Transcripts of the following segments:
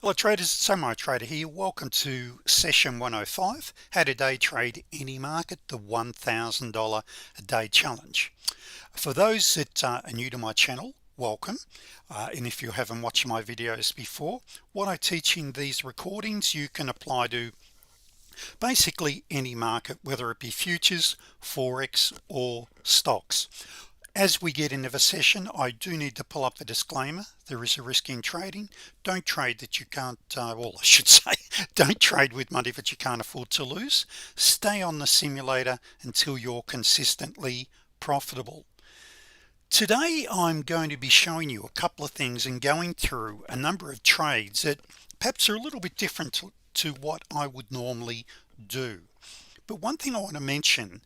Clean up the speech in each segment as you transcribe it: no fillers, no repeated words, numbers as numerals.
Hello traders, Samurai Trader here. Welcome to session 105, how to day trade any market, the $1,000 a day challenge. For those that are new to my channel, welcome. And if you haven't watched my videos before, what I teach in these recordings you can apply to basically any market, whether it be futures, forex, or stocks. As we get into the session, I do need to pull up the disclaimer. There is a risk in trading. Don't trade that you can't, well, I should say, don't trade with money that you can't afford to lose. Stay on the simulator until you're consistently profitable. Today, I'm going to be showing you a couple of things and going through a number of trades that perhaps are a little bit different to what I would normally do. But one thing I want to mention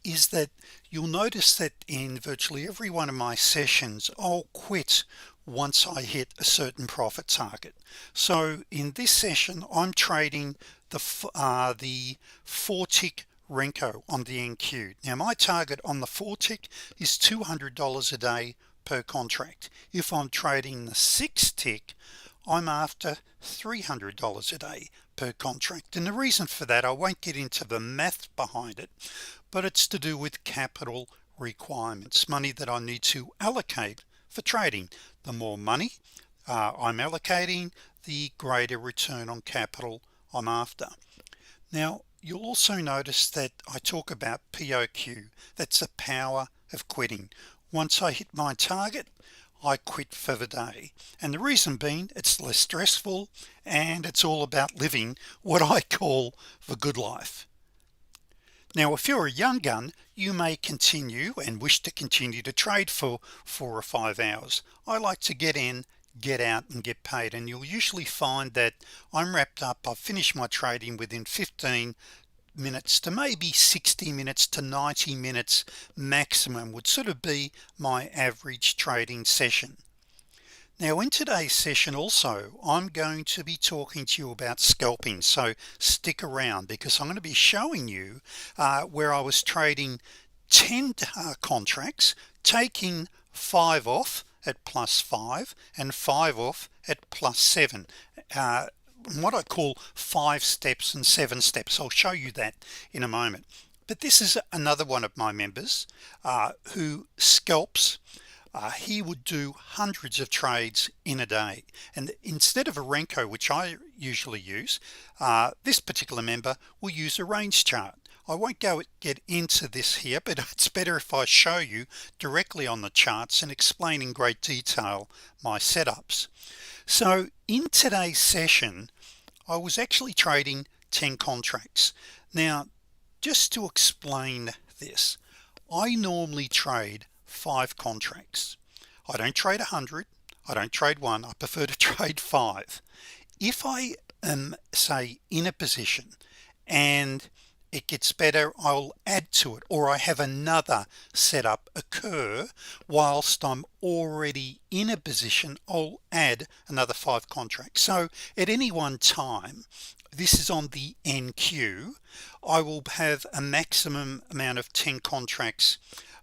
is that you'll notice that in virtually every one of my sessions I'll quit once I hit a certain profit target. So in this session I'm trading the 4-tick Renko on the NQ. Now my target on the 4-tick is $200 a day per contract. If I'm trading the 6-tick, I'm after $300 a day per contract, and the reason for that, I won't get into the math behind it, but it's to do with capital requirements, money that I need to allocate for trading. The more money I'm allocating, the greater return on capital I'm after. Now you'll also notice that I talk about POQ. That's the power of quitting. Once I hit my target, I quit for the day, and the reason being it's less stressful and it's all about living what I call the good life. Now if you're a young gun, you may continue and wish to continue to trade for 4 or 5 hours. I like to get in, get out and get paid, and you'll usually find that I'm wrapped up. I've finished my trading within 15 minutes to maybe 60 minutes to 90 minutes maximum would sort of be my average trading session. Now in today's session also I'm going to be talking to you about scalping, so stick around because I'm going to be showing you where I was trading 10 contracts, taking 5 off at +5 and 5 off at +7, what I call 5 steps and 7 steps. I'll show you that in a moment. But this is another one of my members who scalps. He would do hundreds of trades in a day, and instead of a Renko, which I usually use, this particular member will use a range chart. I won't get into this here, but it's better if I show you directly on the charts and explain in great detail my setups. So in today's session I was actually trading 10 contracts. Now just to explain this, I normally trade 5 contracts. I don't trade 100, I don't trade 1, I prefer to trade 5. If I am say in a position and it gets better, I'll add to it, or I have another setup occur whilst I'm already in a position, I'll add another 5 contracts. So at any one time, this is on the NQ, I will have a maximum amount of 10 contracts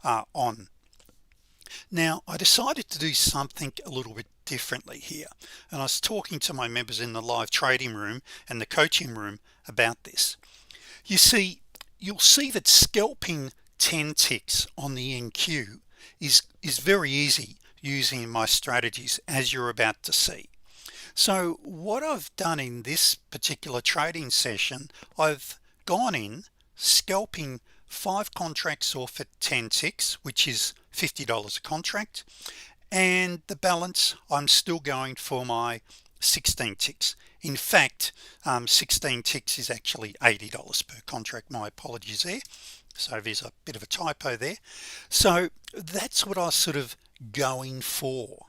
on. Now I decided to do something a little bit differently here, and I was talking to my members in the live trading room and the coaching room about this. You see, you'll see that scalping 10 ticks on the NQ is very easy using my strategies, as you're about to see. So what I've done in this particular trading session, I've gone in scalping 5 contracts off at 10 ticks, which is $50 a contract, and the balance I'm still going for my 16 ticks. In fact, 16 ticks is actually $80 per contract. My apologies there, so there's a bit of a typo there. So that's what I was sort of going for.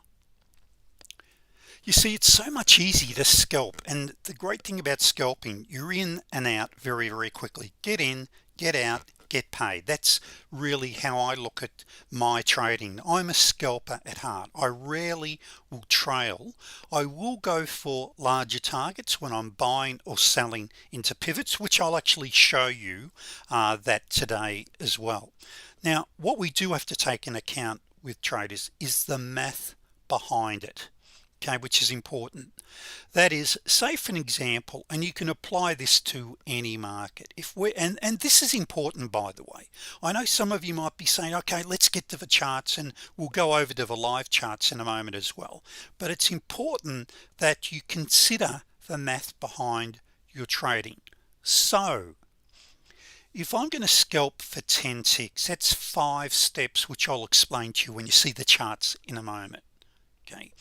You see, it's so much easier to scalp, and the great thing about scalping, you're in and out very quickly. Get in, get out, get paid. That's really how I look at my trading. I'm a scalper at heart. I rarely will trail. I will go for larger targets when I'm buying or selling into pivots, which I'll actually show you that today as well. Now what we do have to take into account with traders is the math behind it. okay, which is important. That is, say for an example, and you can apply this to any market. If we and this is important, by the way. I know some of you might be saying, okay, let's get to the charts, and we'll go over to the live charts in a moment as well. But it's important that you consider the math behind your trading. So if I'm going to scalp for 10 ticks, that's 5 steps, which I'll explain to you when you see the charts in a moment. Okay,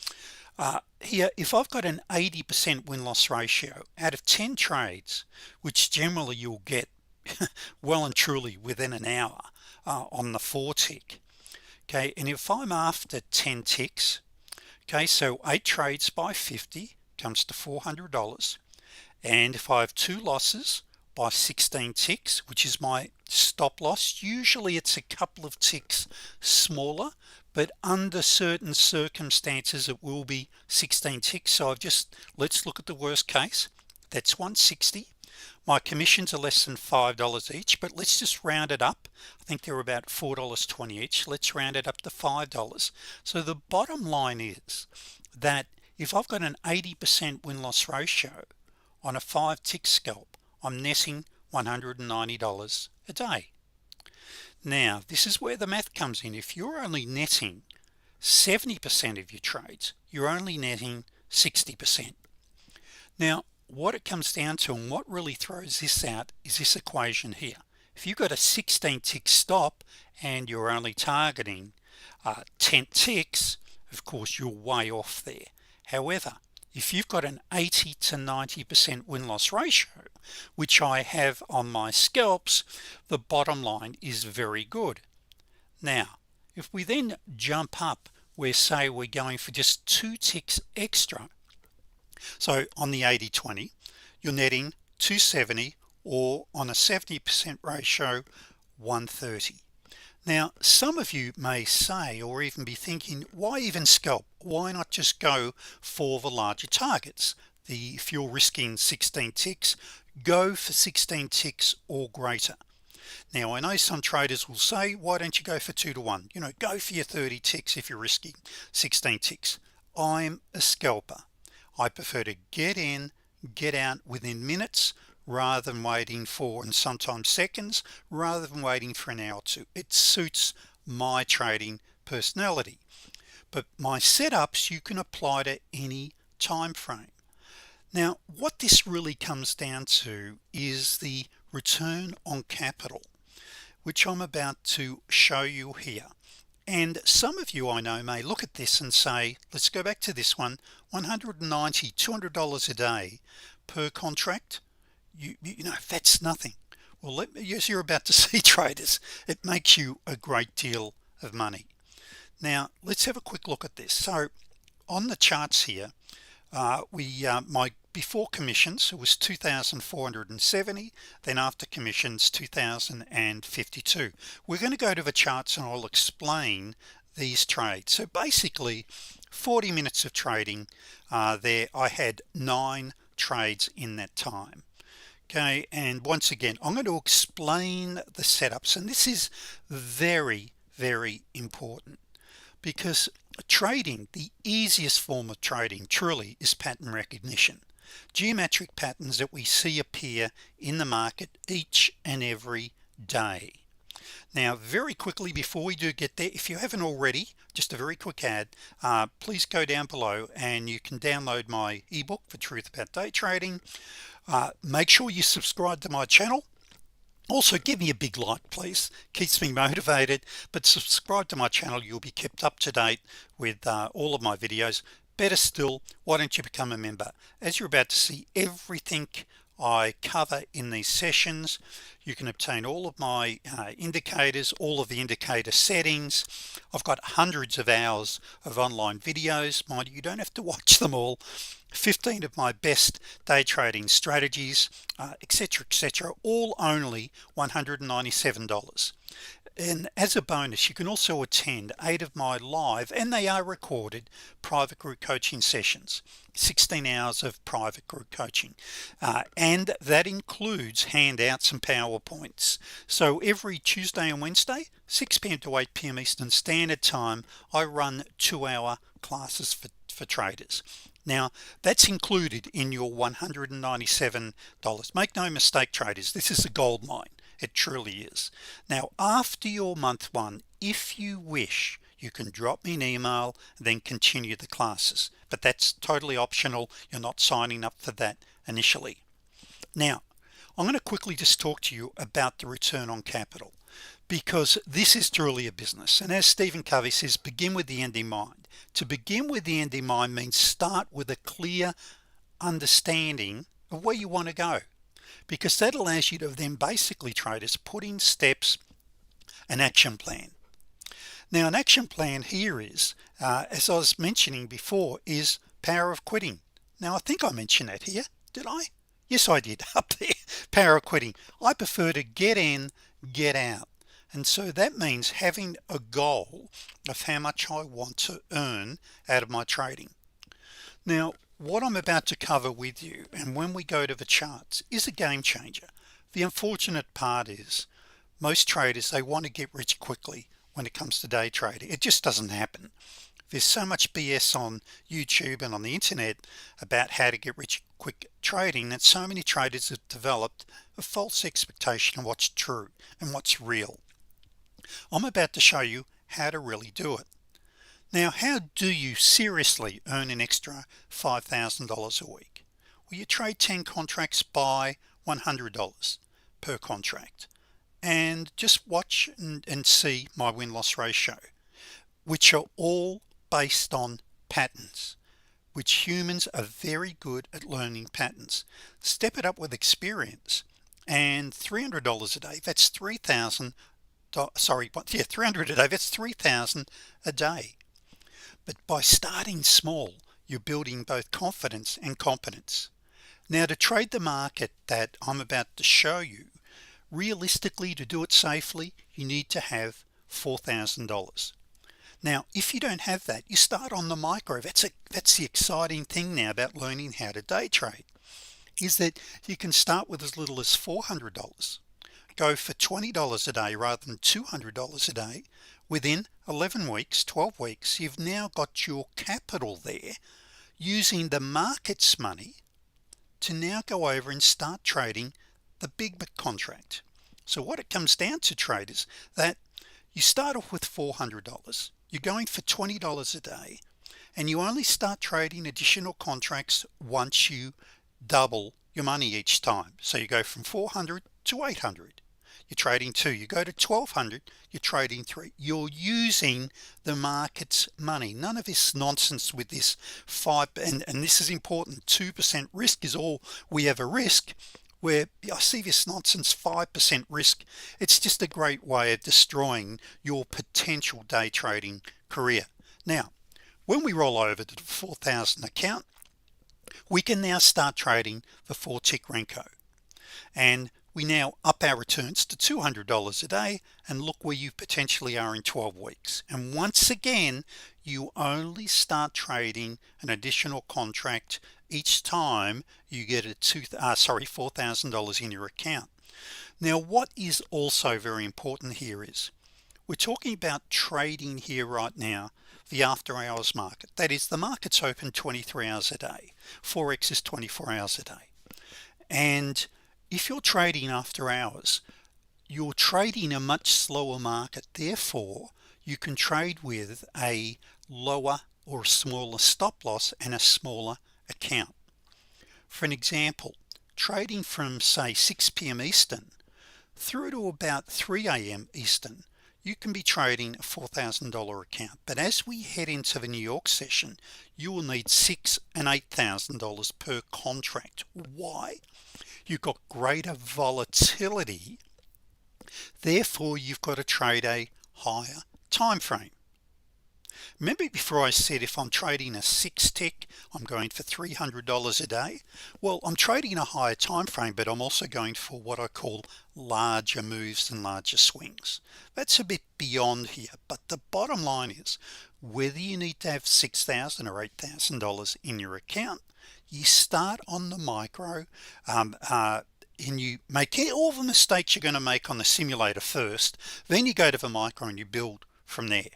here, if I've got an 80% win-loss ratio out of 10 trades, which generally you'll get well and truly within an hour on the 4 tick, okay, and if I'm after 10 ticks, okay, so 8 trades by 50 comes to $400, and if I have 2 losses by 16 ticks, which is my stop loss, usually it's a couple of ticks smaller, but under certain circumstances it will be 16 ticks. So let's look at the worst case. That's 160. My commissions are less than $5 each, but let's just round it up. I think they're about $4.20 each. Let's round it up to $5. So the bottom line is that if I've got an 80% win-loss ratio on a 5 tick scalp, I'm netting $190 a day. Now this is where the math comes in. If you're only netting 70% of your trades, you're only netting 60%. Now what it comes down to, and what really throws this out, is this equation here. If you've got a 16 tick stop and you're only targeting 10 ticks, of course you're way off there. However, if you've got an 80 to 90% win-loss ratio, which I have on my scalps, the bottom line is very good. Now if we then jump up, where say we're going for just 2 ticks extra, so on the 80-20 you're netting 270, or on a 70% ratio 130. Now some of you may say, or even be thinking, why even scalp? Why not just go for the larger targets? If you're risking 16 ticks, go for 16 ticks or greater. Now I know some traders will say, why don't you go for 2 to 1? You know, go for your 30 ticks if you're risking 16 ticks. I'm a scalper. I prefer to get in, get out within minutes, rather than waiting for, and sometimes seconds, rather than waiting for an hour or two. It suits my trading personality. But my setups you can apply to any time frame. Now what this really comes down to is the return on capital, which I'm about to show you here. And some of you I know may look at this and say, let's go back to this one, $190, $200 a day per contract. You know, that's nothing. Well, as you're about to see, traders, it makes you a great deal of money. Now let's have a quick look at this. So on the charts here, my before commissions it was 2,470, then after commissions 2,052. We're going to go to the charts and I'll explain these trades. So basically 40 minutes of trading there. I had 9 trades in that time. Okay, and once again I'm going to explain the setups, and this is very, very important, because trading, the easiest form of trading truly is pattern recognition, geometric patterns that we see appear in the market each and every day. Now very quickly before we do get there, if you haven't already, just a very quick ad, please go down below and you can download my ebook, The Truth About Day Trading. Make sure you subscribe to my channel. Also give me a big like, please, keeps me motivated. But subscribe to my channel, you'll be kept up to date with all of my videos. Better still, why don't you become a member? As you're about to see, everything I cover in these sessions, you can obtain all of my indicators, all of the indicator settings. I've got hundreds of hours of online videos. Mind you, don't have to watch them all. 15 of my best day trading strategies, etc., all only $197. And as a bonus, you can also attend 8 of my live, and they are recorded, private group coaching sessions, 16 hours of private group coaching, and that includes handouts and PowerPoints. So every Tuesday and Wednesday, 6 p.m. to 8 p.m. Eastern Standard Time, I run 2-hour classes for for traders. Now that's included in your $197. Make no mistake, traders, this is a gold mine. It truly is. Now after your month one, if you wish, you can drop me an email and then continue the classes, but that's totally optional. You're not signing up for that initially. Now I'm going to quickly just talk to you about the return on capital, because this is truly a business, and as Stephen Covey says, begin with the end in mind. To begin with the end in mind means start with a clear understanding of where you want to go, because that allows you to then basically, traders, put in steps, an action plan. Now an action plan here is, as I was mentioning before, is power of quitting. Now I think I mentioned that here, did I? Yes, I did, up there. Power of quitting. I prefer to get in, get out, and so that means having a goal of how much I want to earn out of my trading. Now what I'm about to cover with you, and when we go to the charts, is a game changer. The unfortunate part is most traders, they want to get rich quickly. When it comes to day trading, it just doesn't happen. There's so much BS on YouTube and on the internet about how to get rich quick trading that so many traders have developed a false expectation of what's true and what's real. I'm about to show you how to really do it. Now how do you seriously earn an extra $5,000 a week? Well, you trade 10 contracts by $100 per contract, and just watch and see my win-loss ratio, which are all based on patterns, which humans are very good at learning patterns. Step it up with experience, and $300 a day, that's $3,000. Sorry, yeah, 300 a day, that's 3,000 a day. But by starting small, you're building both confidence and competence. Now to trade the market that I'm about to show you, realistically, to do it safely, you need to have $4,000. Now if you don't have that, you start on the micro. That's the exciting thing now about learning how to day trade, is that you can start with as little as $400, go for $20 a day rather than $200 a day. Within 11 weeks, 12 weeks, you've now got your capital there, using the market's money to now go over and start trading the big contract. So what it comes down to, traders, that you start off with $400, you're going for $20 a day, and you only start trading additional contracts once you double your money each time. So you go from 400 to 800, you're trading 2, you go to 1200, you're trading 3. You're using the market's money. None of this nonsense with this 5, and this is important, 2% risk is all we ever risk, where I see this nonsense 5% risk. It's just a great way of destroying your potential day trading career. Now when we roll over to the 4,000 account, we can now start trading the 4-tick Renko, and we now up our returns to $200 a day, and look where you potentially are in 12 weeks. And once again, you only start trading an additional contract each time you get a $4,000 in your account. Now what is also very important here is we're talking about trading here right now, the after hours market. That is, the market's open 23 hours a day. Forex is 24 hours a day, and if you're trading after hours, you're trading a much slower market. Therefore you can trade with a lower or smaller stop loss and a smaller account. For an example, trading from say 6 p.m. Eastern through to about 3 a.m. Eastern, you can be trading a $4,000 account. But as we head into the New York session, you will need $6,000 and $8,000 per contract. Why? You've got greater volatility, therefore you've got to trade a higher time frame. Remember before I said if I'm trading a 6-tick, I'm going for $300 a day? Well, I'm trading a higher time frame, but I'm also going for what I call larger moves and larger swings. That's a bit beyond here, but the bottom line is whether you need to have $6,000 or $8,000 in your account, you start on the micro, and you make all the mistakes you're going to make on the simulator first, then you go to the micro and you build from there.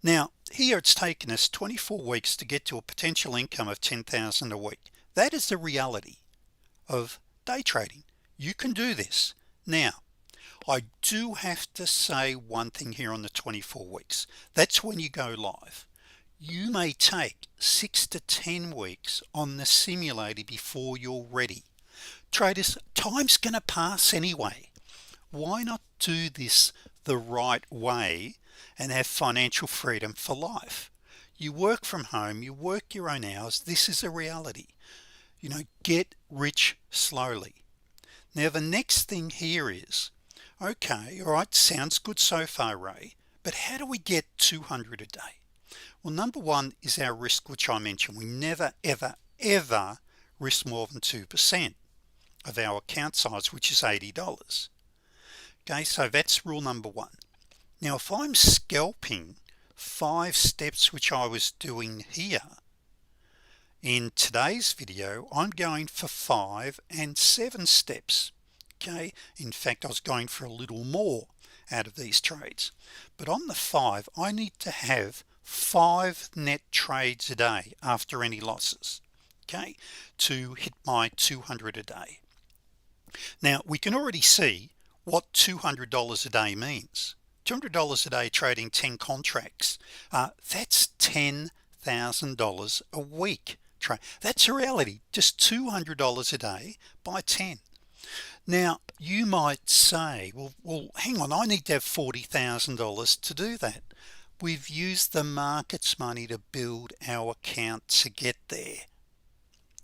Now here it's taken us 24 weeks to get to a potential income of 10,000 a week. That is the reality of day trading. You can do this. Now I do have to say one thing here on the 24 weeks. That's when you go live. You may take 6 to 10 weeks on the simulator before you're ready. Traders, time's gonna pass anyway. Why not do this the right way and have financial freedom for life? You work from home, you work your own hours. This is a reality. Get rich slowly. Now the next thing here is, okay, all right, sounds good so far, Ray, but how do we get 200 a day? Well, number one is our risk, which I mentioned. We never ever risk more than 2% of our account size, which is $80. Okay, so that's rule number one. Now if I'm scalping 5 steps, which I was doing here in today's video, I'm going for 5 and 7 steps. Okay, in fact I was going for a little more out of these trades, but on the 5 I need to have 5 net trades a day after any losses, okay, to hit my 200 a day. Now we can already see what $200 a day means. $200 a day trading 10 contracts, that's $10,000 a week trade. That's a reality. Just $200 a day by 10. Now you might say, well hang on, I need to have $40,000 to do that. We've used the market's money to build our account to get there.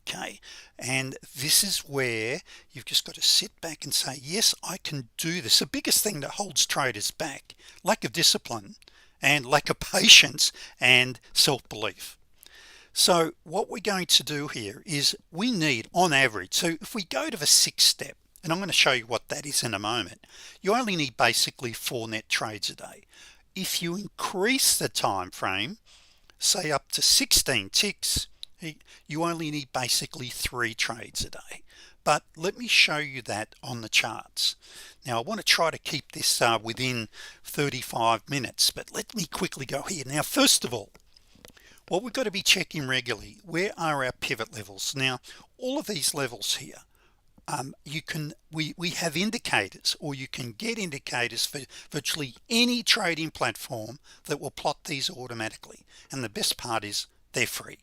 Okay, and this is where you've just got to sit back and say, yes, I can do this. The biggest thing that holds traders back: lack of discipline and lack of patience and self-belief. So what we're going to do here is we need, on average, so if we go to the 6th step, and I'm going to show you what that is in a moment, you only need basically 4 net trades a day. If you increase the time frame, say up to 16 ticks, you only need basically 3 trades a day. But let me show you that on the charts. Now I want to try to keep this within 35 minutes, but let me quickly go here. Now first of all, what we've got to be checking regularly, where are our pivot levels? Now all of these levels here, we have indicators, or you can get indicators for virtually any trading platform that will plot these automatically, and the best part is they're free,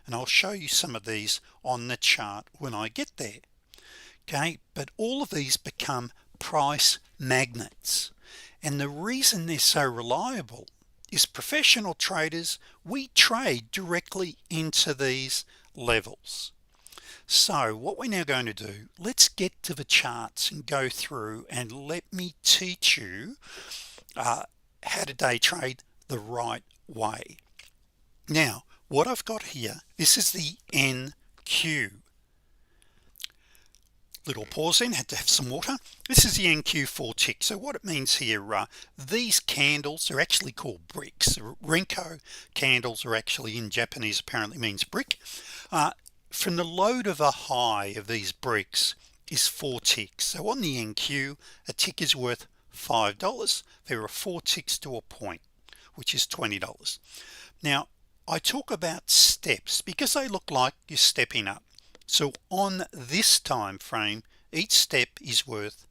and I'll show you some of these on the chart when I get there. Okay, but all of these become price magnets, and the reason they're so reliable is professional traders, we trade directly into these levels. So what we're now going to do, let's get to the charts and go through, and let me teach you how to day trade the right way. Now what I've got here, this is the NQ. Little pause in, had to have some water. This is the NQ 4 tick. So what it means here, these candles are actually called bricks. Renko candles are actually, in Japanese, apparently means brick. From the low to the high of these bricks is 4 ticks. So on the NQ, a tick is worth $5. There are 4 ticks to a point, which is $20. Now I talk about steps because they look like you're stepping up. So on this time frame, each step is worth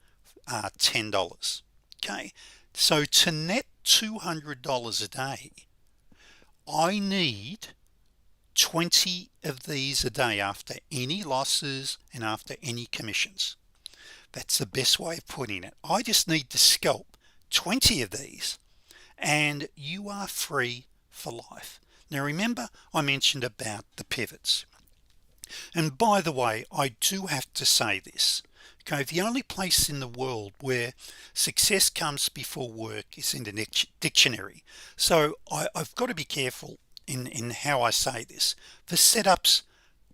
$10. Okay, so to net $200 a day, I need 20 of these a day after any losses and after any commissions. That's the best way of putting it. I just need to scalp 20 of these and you are free for life. Now remember, I mentioned about the pivots, and by the way, I do have to say this. Okay, the only place in the world where success comes before work is in the dictionary. So I've got to be careful in how I say this. The setups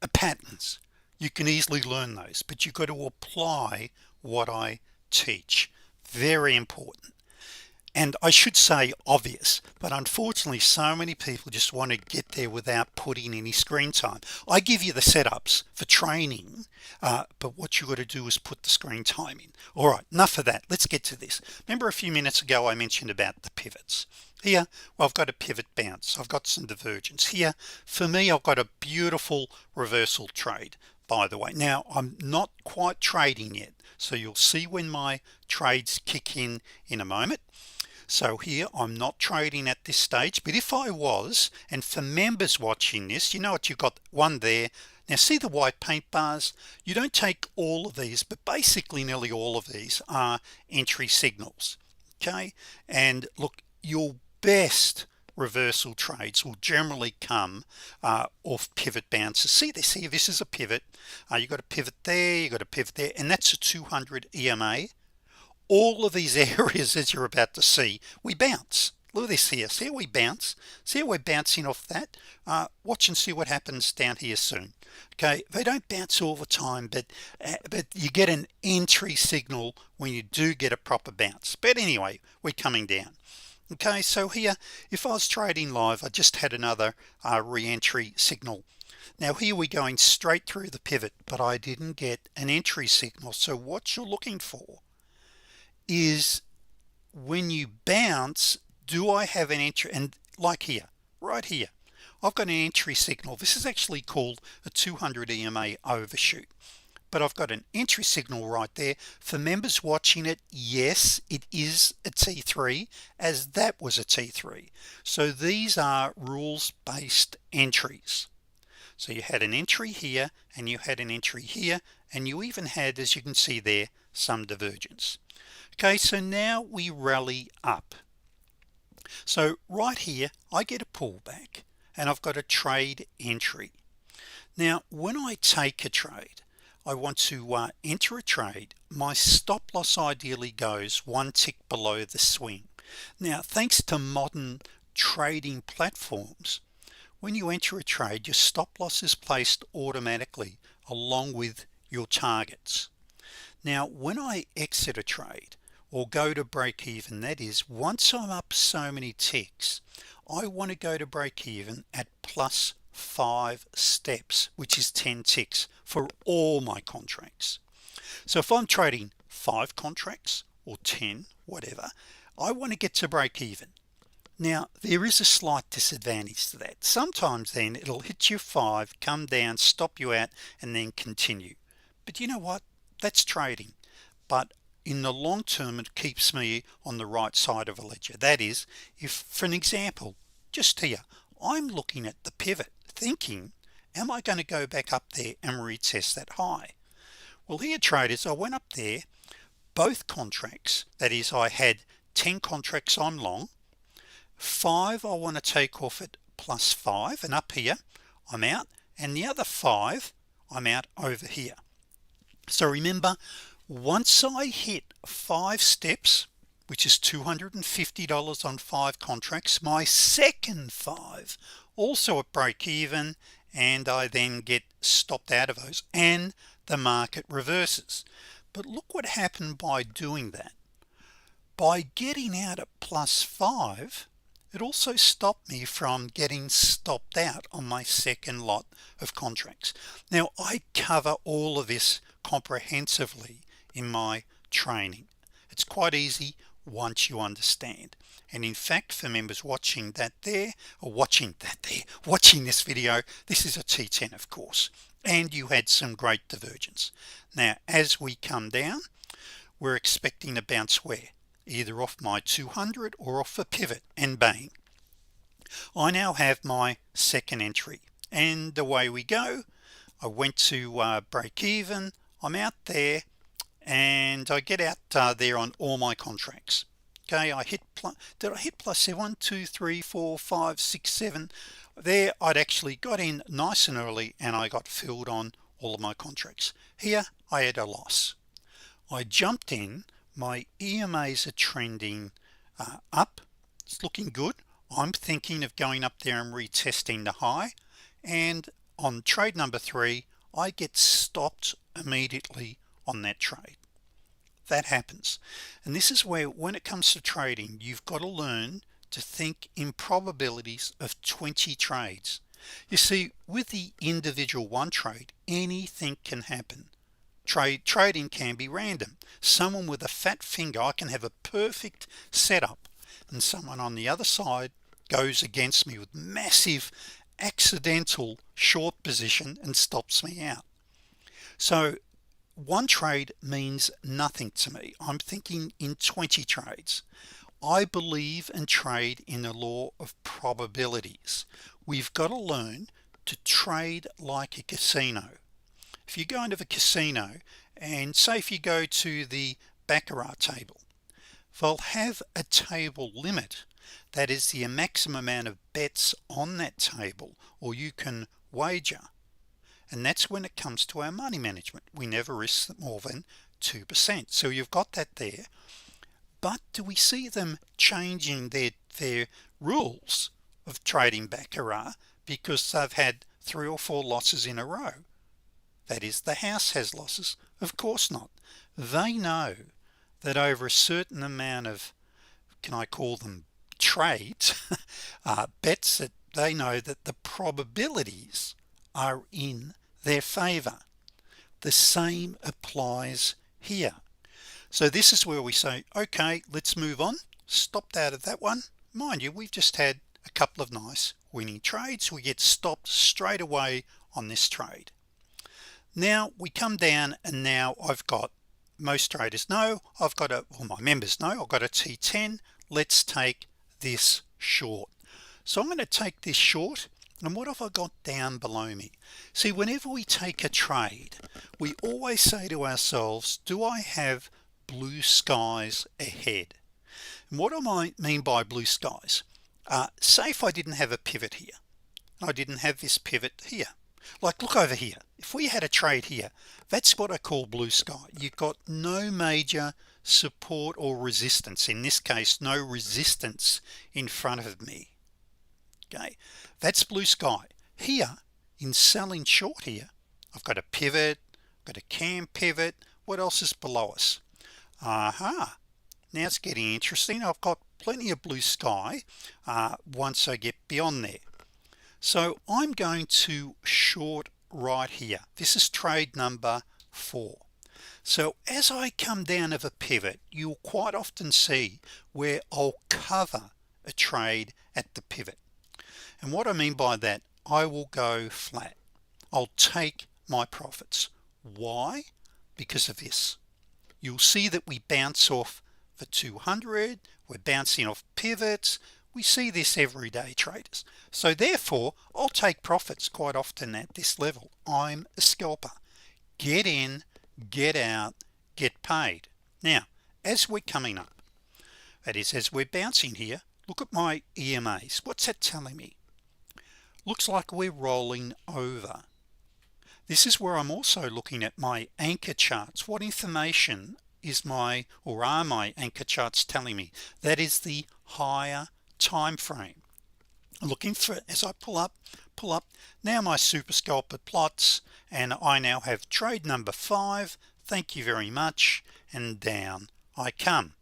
are patterns. You can easily learn those, but you've got to apply what I teach. Very important. And I should say obvious, but unfortunately so many people just want to get there without putting any screen time. I give you the setups for training, but what you got to do is put the screen time in. All right, enough of that. Let's get to this. Remember a few minutes ago I mentioned about the pivots. Here, well, I've got a pivot bounce, I've got some divergence here. For me, I've got a beautiful reversal trade, by the way. Now I'm not quite trading yet, so you'll see when my trades kick in a moment. So here I'm not trading at this stage, but if I was, and for members watching this, you know what, you've got one there. Now see the white paint bars? You don't take all of these, but basically nearly all of these are entry signals. Okay, and look, your best reversal trades will generally come off pivot bounces. See this here, this is a pivot. You got a pivot there, you got a pivot there, and that's a 200 EMA. All of these areas, as you're about to see, we bounce. Look at this here, see how we bounce, see how we're bouncing off that. Watch and see what happens down here soon. Okay, they don't bounce all the time, but you get an entry signal when you do get a proper bounce. But anyway, we're coming down. Okay, so here, if I was trading live, I just had another re-entry signal. Now here we're going straight through the pivot, but I didn't get an entry signal. So what you're looking for is when you bounce, do I have an entry? And like here, right here, I've got an entry signal. This is actually called a 200 EMA overshoot, but I've got an entry signal right there. For members watching it, yes, it is a T3, as that was a T3. So these are rules-based entries. So you had an entry here, and you had an entry here, and you even had, as you can see there, some divergence. Okay, so now we rally up. So right here I get a pullback and I've got a trade entry. Now when I take a trade, I want to enter a trade. My stop loss ideally goes one tick below the swing. Now thanks to modern trading platforms, when you enter a trade, your stop loss is placed automatically along with your targets. Now when I exit a trade or go to break even, that is, once I'm up so many ticks, I want to go to break even at plus 5 steps, which is 10 ticks for all my contracts. So if I'm trading 5 contracts or 10, whatever, I want to get to break even. Now there is a slight disadvantage to that. Sometimes then it'll hit you 5, come down, stop you out, and then continue. But you know what, that's trading. But in the long term, it keeps me on the right side of a ledger. That is, if for an example, just here, I'm looking at the pivot thinking, am I going to go back up there and retest that high? Well here traders, I went up there, both contracts, that is, I had 10 contracts I'm long, 5 I want to take off at plus 5, and up here I'm out, and the other 5 I'm out over here. So remember, once I hit 5 steps, which is $250 on 5 contracts, my second 5 also at break even, and I then get stopped out of those and the market reverses. But look what happened by doing that. By getting out at plus 5, it also stopped me from getting stopped out on my second lot of contracts. Now I cover all of this comprehensively in my training. It's quite easy once you understand. And in fact, for members watching that there, or watching this video, this is a T10 of course, and you had some great divergence. Now as we come down, we're expecting a bounce where? Either off my 200 or off a pivot, and bang, I now have my second entry, and away we go. I went to break even, I'm out there, and I get out there on all my contracts. Okay, I hit did I hit plus 7? 1 2 3 4 5 6 7 there. I'd actually got in nice and early, and I got filled on all of my contracts. Here I had a loss. I jumped in, my EMAs are trending up, it's looking good. I'm thinking of going up there and retesting the high, and on trade number 3 I get stopped immediately on that trade. that happens. And this is where, when it comes to trading, you've got to learn to think in probabilities of 20 trades. You see, with the individual one trade, anything can happen. Trading can be random. Someone with a fat finger, I can have a perfect setup, and someone on the other side goes against me with massive accidental short position and stops me out. So one trade means nothing to me. I'm thinking in 20 trades. I believe and trade in the law of probabilities. We've got to learn to trade like a casino. If you go into the casino, and say if you go to the baccarat table, they'll have a table limit. That is the maximum amount of bets on that table, or you can wager. And that's when it comes to our money management. We never risk more than 2%. So you've got that there. But do we see them changing their rules of trading baccarat because they've had 3 or 4 losses in a row? That is, the house has losses? Of course not. They know that over a certain amount of, can I call them trades, bets, that they know that the probabilities are in their favor. The same applies here. So this is where we say, okay, let's move on. Stopped out of that one. Mind you, we've just had a couple of nice winning trades. We get stopped straight away on this trade. Now we come down, and now I've got, most traders know, I've got a, well, my members know, I've got a T10. Let's take this short. So I'm going to take this short, and what have I got down below me? See, whenever we take a trade, we always say to ourselves, do I have blue skies ahead? And what do I mean by blue skies? Say if I didn't have a pivot here, I didn't have this pivot here. Like, look over here. If we had a trade here, that's what I call blue sky. You've got no major support or resistance. In this case, no resistance in front of me. Okay, that's blue sky. Here, in selling short here, I've got a pivot, got a cam pivot. What else is below us? Aha, now it's getting interesting. I've got plenty of blue sky once I get beyond there. So I'm going to short right here. This is trade number 4. So as I come down of a pivot, you'll quite often see where I'll cover a trade at the pivot. And what I mean by that, I will go flat. I'll take my profits. Why? Because of this. You'll see that we bounce off the 200. We're bouncing off pivots. We see this every day, traders. So therefore, I'll take profits quite often at this level. I'm a scalper. Get in, get out, get paid. Now, as we're coming up, that is, as we're bouncing here, look at my EMAs. What's that telling me? Looks like we're rolling over. This is where I'm also looking at my anchor charts. What information is my, or are my anchor charts telling me? That is the higher time frame. Looking for, as I pull up, now my super scalper plots, and I now have trade number 5. Thank you very much. And down I come.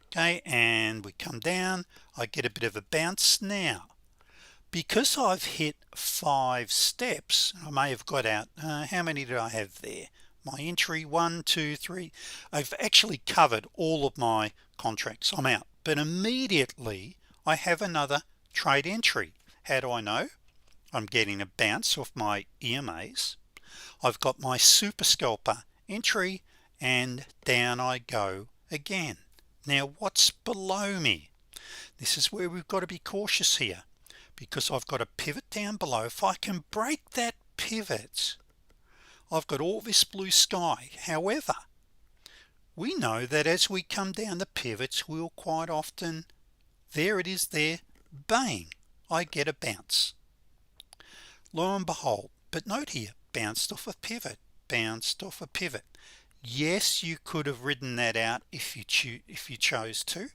Okay, and we come down. I get a bit of a bounce. Now, because I've hit 5 steps, I may have got out, how many did I have there? My entry 1, 2, 3. I've actually covered all of my contracts. I'm out, but immediately I have another trade entry. How do I know? I'm getting a bounce off my EMAs. I've got my super scalper entry, and down I go again. Now what's below me? This is where we've got to be cautious here, because I've got a pivot down below. If I can break that pivot, I've got all this blue sky. However, we know that as we come down the pivots, we'll quite often, there it is there, bang, I get a bounce. Lo and behold, but note here, bounced off a pivot, bounced off a pivot. Yes, you could have ridden that out if you chose to.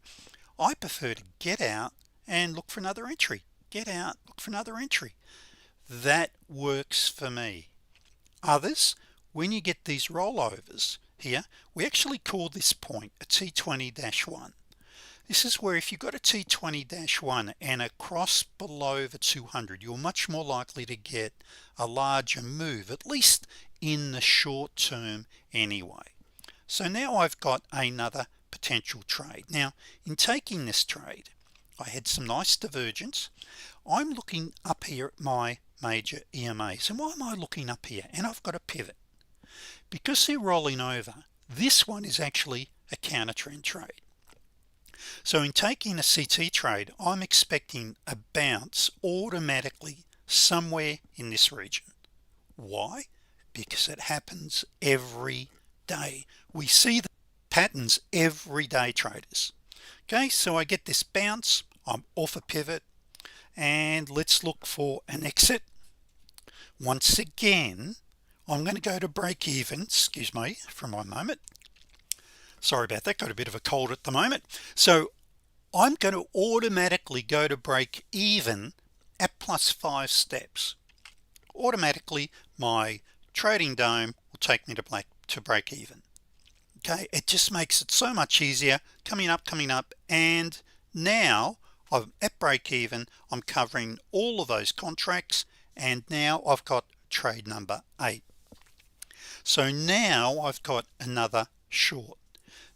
I prefer to get out and look for another entry. Get out, look for another entry. That works for me. Others, when you get these rollovers here, we actually call this point a T20-1. This is where if you've got a T20-1 and a cross below the 200, you're much more likely to get a larger move, at least in the short term anyway. So now I've got another potential trade. Now in taking this trade, I had some nice divergence. I'm looking up here at my major EMAs. And why am I looking up here? And I've got a pivot. Because they're rolling over, this one is actually a counter trend trade. So in taking a CT trade, I'm expecting a bounce automatically somewhere in this region. Why? Because it happens every day. We see the patterns every day, traders. Okay, so I get this bounce, I'm off a pivot, and let's look for an exit. Once again, I'm going to go to break even. Excuse me for a moment, sorry about that, got a bit of a cold at the moment. So I'm going to automatically go to break even at +5 steps. Automatically my trading dome will take me to break even. Okay, it just makes it so much easier, coming up, and now I'm at break even. I'm covering all of those contracts, and now I've got trade number 8. So now I've got another short.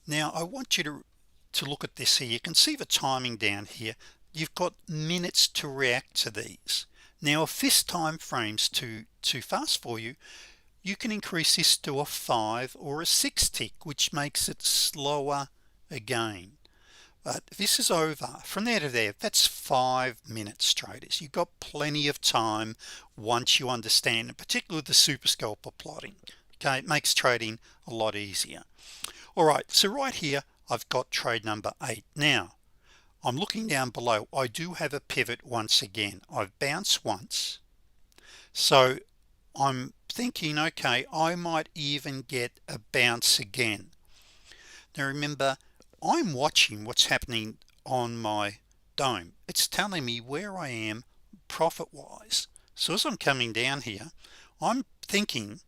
Now I want you to look at this here. You can see the timing down here. You've got minutes to react to these. Now if this time frame's too fast for you, you can increase this to a 5 or a 6 tick, which makes it slower again. But this is over from there to there. That's 5 minutes, traders. You've got plenty of time once you understand, and particularly the super scalper plotting. Okay, it makes trading a lot easier. All right, so right here I've got trade number 8. Now I'm looking down below. I do have a pivot once again. I've bounced once, so I'm thinking, okay, I might even get a bounce again. Now remember, I'm watching what's happening on my dome. It's telling me where I am profit wise. So as I'm coming down here, I'm thinking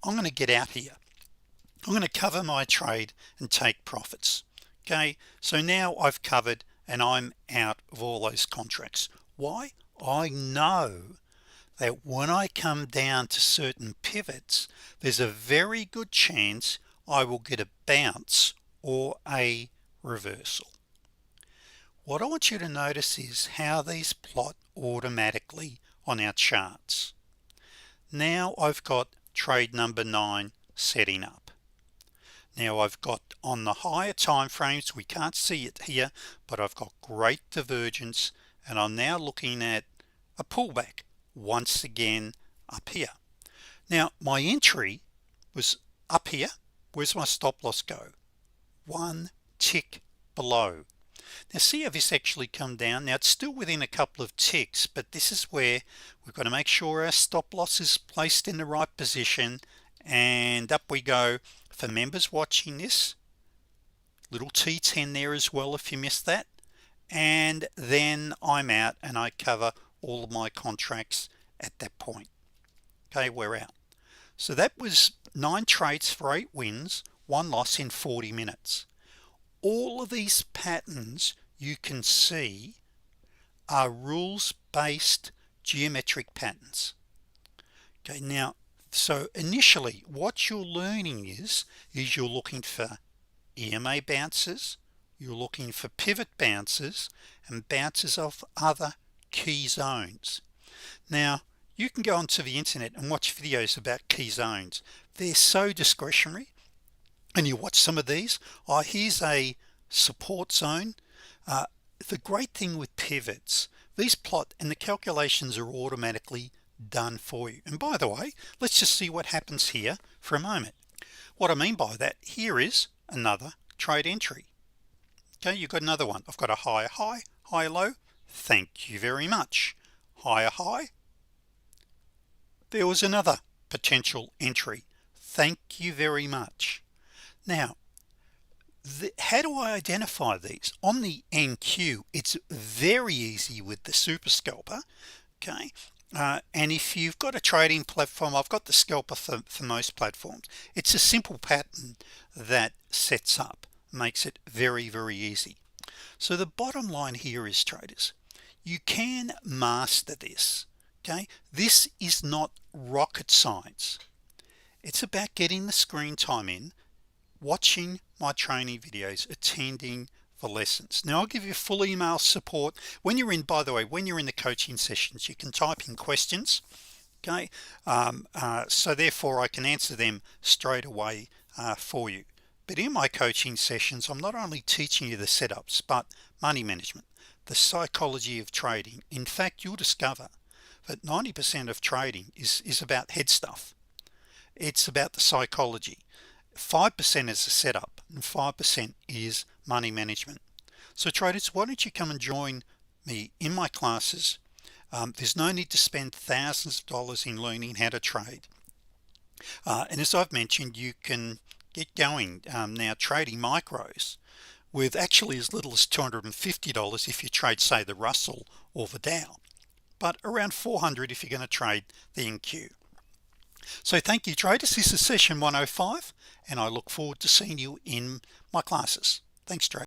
I'm going to get out here. I'm going to cover my trade and take profits. Okay, so now I've covered and I'm out of all those contracts. Why? I know that when I come down to certain pivots, there's a very good chance I will get a bounce or a reversal. What I want you to notice is how these plot automatically on our charts. Now I've got trade number 9 setting up. Now I've got on the higher time frames, we can't see it here, but I've got great divergence, and I'm now looking at a pullback once again up here. Now my entry was up here. Where's my stop loss go? 1 tick below. Now see how this actually come down. Now it's still within a couple of ticks, but this is where we've got to make sure our stop loss is placed in the right position, and up we go. For members watching this, little T10 there as well if you missed that, and then I'm out and I cover all of my contracts at that point. Okay, we're out. So that was 9 trades for 8 wins, 1 loss in 40 minutes. All of these patterns you can see are rules-based geometric patterns. Okay, now so initially what you're learning is you're looking for EMA bounces, you're looking for pivot bounces, and bounces of other key zones. Now you can go onto the internet and watch videos about key zones. They're so discretionary, and you watch some of these. Here's a support zone. The great thing with pivots, these plot and the calculations are automatically done for you. And by the way, let's just see what happens here for a moment. What I mean by that, here is another trade entry. Okay, you've got another one. I've got a higher high, higher low. Thank you very much. Higher high. There was another potential entry. Thank you very much. Now how do I identify these? On the NQ, it's very easy with the super scalper. Okay, And if you've got a trading platform, I've got the scalper for most platforms. It's a simple pattern that sets up, makes it very, very easy. So the bottom line here is, traders, you can master this. Okay, this is not rocket science. It's about getting the screen time in, watching my training videos, attending the lessons. Now I'll give you full email support when you're in. By the way, when you're in the coaching sessions, you can type in questions. Okay, so therefore I can answer them straight away for you. But in my coaching sessions, I'm not only teaching you the setups, but money management, the psychology of trading. In fact, you'll discover that 90% of trading is about head stuff. It's about the psychology. 5% is a setup and 5% is money management. So traders, why don't you come and join me in my classes? There's no need to spend thousands of dollars in learning how to trade, and as I've mentioned, you can get going now trading micros with actually as little as $250 if you trade, say, the Russell or the Dow, but around $400 if you're going to trade the NQ. So thank you, traders. This is session 105, and I look forward to seeing you in my classes. Thanks, traders.